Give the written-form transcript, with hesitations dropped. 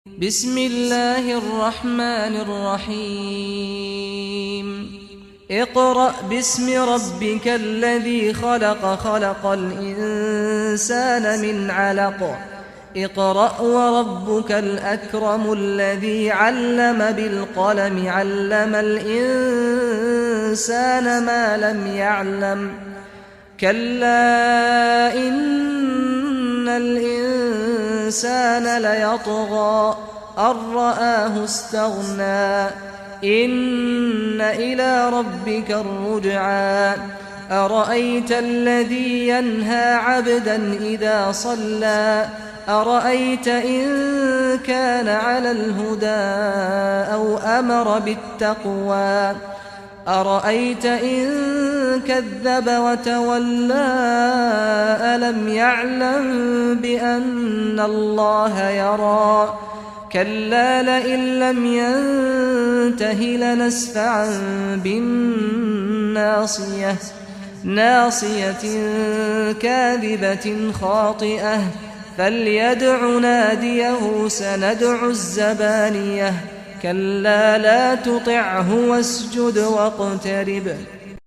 بسم الله الرحمن الرحيم اقرأ باسم ربك الذي خلق خلق الإنسان من علق اقرأ وربك الأكرم الذي علم بالقلم علم الإنسان ما لم يعلم كلا إن الإنسان ليطغى أن رآه استغنى إن إلى ربك الرجعى أرأيت الذي ينهى عبدا إذا صلى أرأيت إن كان على الهدى أو أمر بالتقوى أرأيت إن كذب وتولى ألم يعلم بأن الله يرى كلا لئن لم ينته لنسفعا بالناصية ناصية كاذبة خاطئة فليدع ناديه سندع الزبانية كلا لا تطعه واسجد واقترب